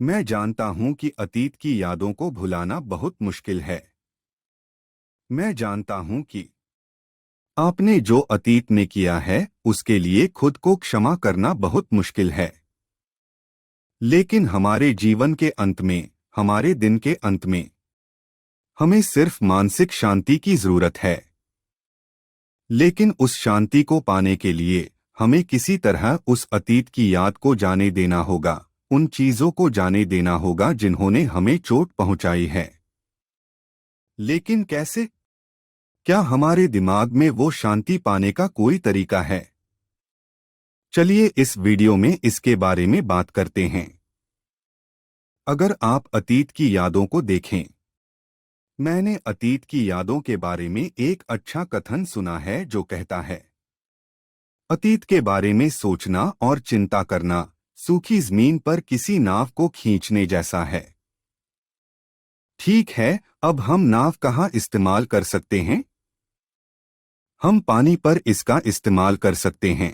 मैं जानता हूं कि अतीत की यादों को भुलाना बहुत मुश्किल है। मैं जानता हूं कि आपने जो अतीत में किया है उसके लिए खुद को क्षमा करना बहुत मुश्किल है। लेकिन हमारे जीवन के अंत में, हमारे दिन के अंत में, हमें सिर्फ मानसिक शांति की जरूरत है। लेकिन उस शांति को पाने के लिए हमें किसी तरह उस अतीत की याद को जाने देना होगा, उन चीजों को जाने देना होगा जिन्होंने हमें चोट पहुंचाई है। लेकिन कैसे? क्या हमारे दिमाग में वो शांति पाने का कोई तरीका है? चलिए इस वीडियो में इसके बारे में बात करते हैं। अगर आप अतीत की यादों को देखें, मैंने अतीत की यादों के बारे में एक अच्छा कथन सुना है जो कहता है, अतीत के बारे में सोचना और चिंता करना सूखी जमीन पर किसी नाव को खींचने जैसा है। ठीक है, अब हम नाव कहाँ इस्तेमाल कर सकते हैं? हम पानी पर इसका इस्तेमाल कर सकते हैं।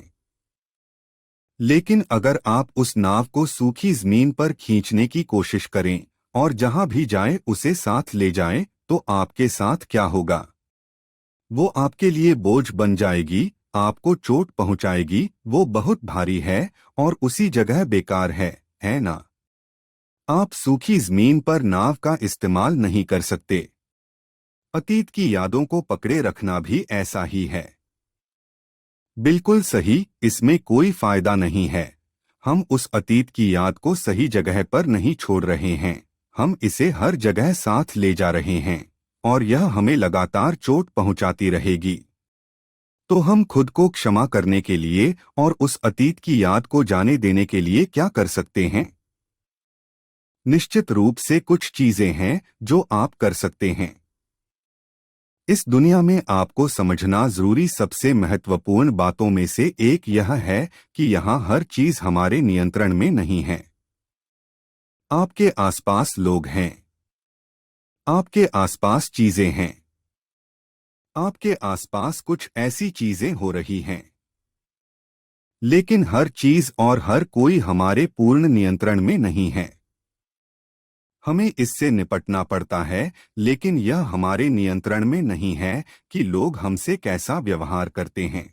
लेकिन अगर आप उस नाव को सूखी जमीन पर खींचने की कोशिश करें और जहां भी जाए उसे साथ ले जाएं, तो आपके साथ क्या होगा? वो आपके लिए बोझ बन जाएगी, आपको चोट पहुंचाएगी, वो बहुत भारी है और उसी जगह बेकार है ना? आप सूखी जमीन पर नाव का इस्तेमाल नहीं कर सकते। अतीत की यादों को पकड़े रखना भी ऐसा ही है। बिल्कुल सही, इसमें कोई फायदा नहीं है। हम उस अतीत की याद को सही जगह पर नहीं छोड़ रहे हैं, हम इसे हर जगह साथ ले जा रहे हैं और यह हमें लगातार चोट पहुंचाती रहेगी। तो हम खुद को क्षमा करने के लिए और उस अतीत की याद को जाने देने के लिए क्या कर सकते हैं? निश्चित रूप से कुछ चीजें हैं जो आप कर सकते हैं। इस दुनिया में आपको समझना जरूरी सबसे महत्वपूर्ण बातों में से एक यह है कि यहाँ हर चीज हमारे नियंत्रण में नहीं है। आपके आसपास लोग हैं, आपके आसपास चीजें हैं, आपके आसपास कुछ ऐसी चीजें हो रही हैं। लेकिन हर चीज और हर कोई हमारे पूर्ण नियंत्रण में नहीं है। हमें इससे निपटना पड़ता है, लेकिन यह हमारे नियंत्रण में नहीं है कि लोग हमसे कैसा व्यवहार करते हैं।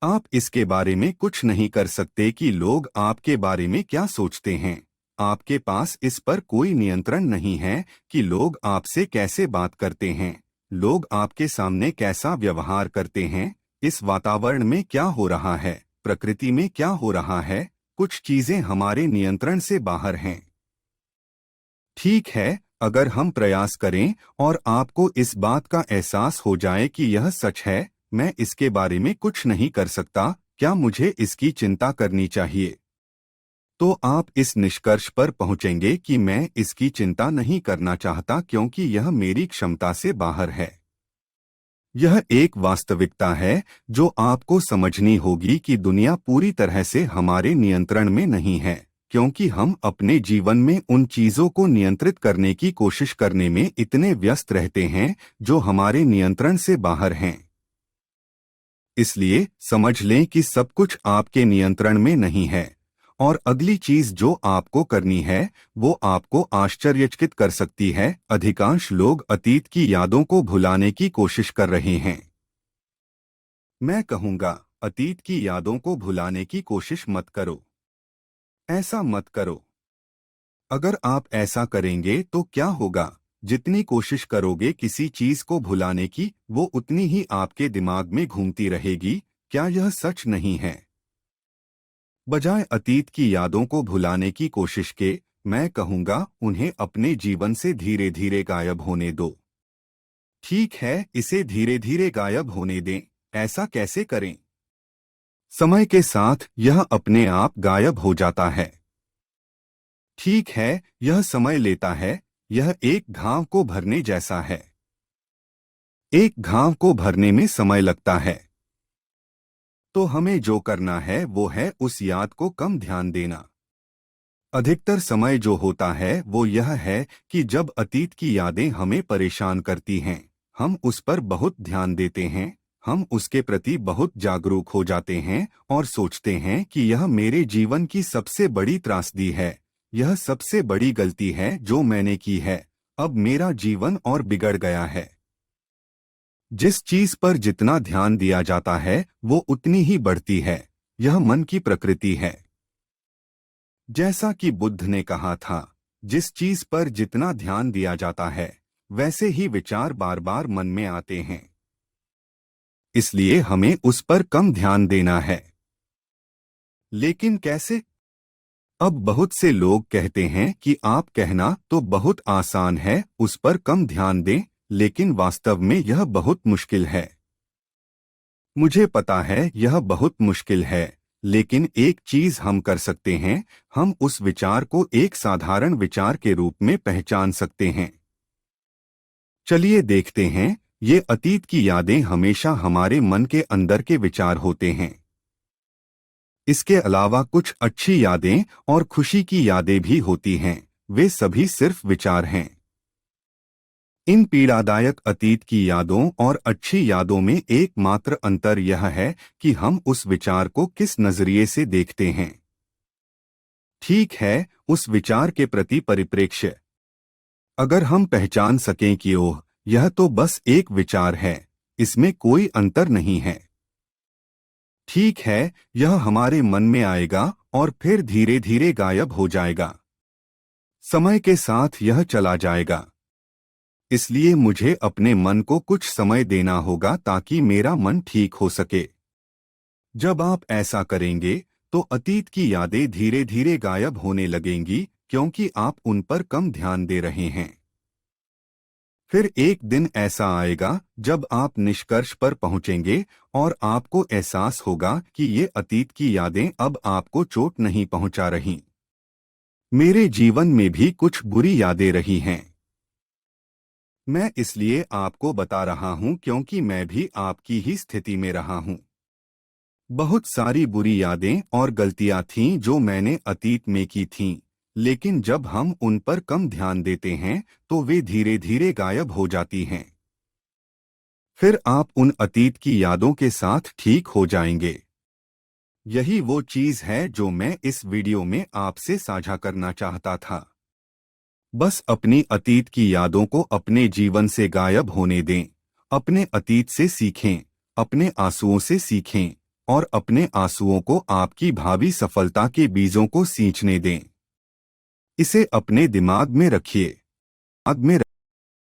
आप इसके बारे में कुछ नहीं कर सकते कि लोग आपके बारे में क्या सोचते हैं। आपके पास इस पर कोई नियंत्रण नहीं है कि लोग आपसे कैसे बात करते हैं, लोग आपके सामने कैसा व्यवहार करते हैं, इस वातावरण में क्या हो रहा है, प्रकृति में क्या हो रहा है। कुछ चीजें हमारे नियंत्रण से बाहर हैं। ठीक है, अगर हम प्रयास करें और आपको इस बात का एहसास हो जाए कि यह सच है, मैं इसके बारे में कुछ नहीं कर सकता, क्या मुझे इसकी चिंता करनी चाहिए? तो आप इस निष्कर्ष पर पहुंचेंगे कि मैं इसकी चिंता नहीं करना चाहता क्योंकि यह मेरी क्षमता से बाहर है। यह एक वास्तविकता है जो आपको समझनी होगी कि दुनिया पूरी तरह से हमारे नियंत्रण में नहीं है, क्योंकि हम अपने जीवन में उन चीजों को नियंत्रित करने की कोशिश करने में इतने व्यस्त रहते हैं जो हमारे नियंत्रण से बाहर हैं। इसलिए समझ लें कि सब कुछ आपके नियंत्रण में नहीं है और अगली चीज जो आपको करनी है वो आपको आश्चर्यचकित कर सकती है। अधिकांश लोग अतीत की यादों को भुलाने की कोशिश कर रहे हैं। मैं कहूँगा, अतीत की यादों को भुलाने की कोशिश मत करो। ऐसा मत करो। अगर आप ऐसा करेंगे तो क्या होगा? जितनी कोशिश करोगे किसी चीज को भुलाने की, वो उतनी ही आपके दिमाग में घूमती रहेगी। क्या यह सच नहीं है? बजाय अतीत की यादों को भुलाने की कोशिश के, मैं कहूँगा उन्हें अपने जीवन से धीरे धीरे गायब होने दो। ठीक है, इसे धीरे धीरे गायब होने दें। ऐसा कैसे करें? समय के साथ यह अपने आप गायब हो जाता है। ठीक है, यह समय लेता है, यह एक घाव को भरने जैसा है। एक घाव को भरने में समय लगता है। तो हमें जो करना है वो है उस याद को कम ध्यान देना। अधिकतर समय जो होता है वो यह है कि जब अतीत की यादें हमें परेशान करती हैं, हम उस पर बहुत ध्यान देते हैं, हम उसके प्रति बहुत जागरूक हो जाते हैं और सोचते हैं कि यह मेरे जीवन की सबसे बड़ी त्रासदी है। यह सबसे बड़ी गलती है जो मैंने की है। अब मेरा जीवन और बिगड़ गया है। जिस चीज पर जितना ध्यान दिया जाता है वो उतनी ही बढ़ती है। यह मन की प्रकृति है। जैसा कि बुद्ध ने कहा था, जिस चीज पर जितना ध्यान दिया जाता है वैसे ही विचार बार बार मन में आते हैं। इसलिए हमें उस पर कम ध्यान देना है। लेकिन कैसे? अब बहुत से लोग कहते हैं कि आप कहना तो बहुत आसान है, उस पर कम ध्यान दें, लेकिन वास्तव में यह बहुत मुश्किल है। मुझे पता है यह बहुत मुश्किल है, लेकिन एक चीज हम कर सकते हैं, हम उस विचार को एक साधारण विचार के रूप में पहचान सकते हैं। चलिए देखते हैं। ये अतीत की यादें हमेशा हमारे मन के अंदर के विचार होते हैं। इसके अलावा कुछ अच्छी यादें और खुशी की यादें भी होती हैं, वे सभी सिर्फ विचार हैं। इन पीड़ादायक अतीत की यादों और अच्छी यादों में एकमात्र अंतर यह है कि हम उस विचार को किस नजरिए से देखते हैं। ठीक है, उस विचार के प्रति परिप्रेक्ष्य। अगर हम पहचान सकें कि ओह, यह तो बस एक विचार है, इसमें कोई अंतर नहीं है। ठीक है, यह हमारे मन में आएगा और फिर धीरे धीरे गायब हो जाएगा। समय के साथ यह चला जाएगा। इसलिए मुझे अपने मन को कुछ समय देना होगा ताकि मेरा मन ठीक हो सके। जब आप ऐसा करेंगे तो अतीत की यादें धीरे धीरे गायब होने लगेंगी, क्योंकि आप उन पर कम ध्यान दे रहे हैं। फिर एक दिन ऐसा आएगा जब आप निष्कर्ष पर पहुंचेंगे और आपको एहसास होगा कि ये अतीत की यादें अब आपको चोट नहीं पहुंचा रहीं। मेरे जीवन में भी कुछ बुरी यादें रही हैं। मैं इसलिए आपको बता रहा हूं क्योंकि मैं भी आपकी ही स्थिति में रहा हूं। बहुत सारी बुरी यादें और गलतियां थीं जो मैंने अतीत में की थीं, लेकिन जब हम उन पर कम ध्यान देते हैं तो वे धीरे धीरे गायब हो जाती हैं। फिर आप उन अतीत की यादों के साथ ठीक हो जाएंगे। यही वो चीज है जो मैं इस वीडियो में आपसे साझा करना चाहता था। बस अपनी अतीत की यादों को अपने जीवन से गायब होने दें। अपने अतीत से सीखें, अपने आंसुओं से सीखें और अपने आंसुओं को आपकी भावी सफलता के बीजों को सींचने दें। इसे अपने दिमाग में रखिए।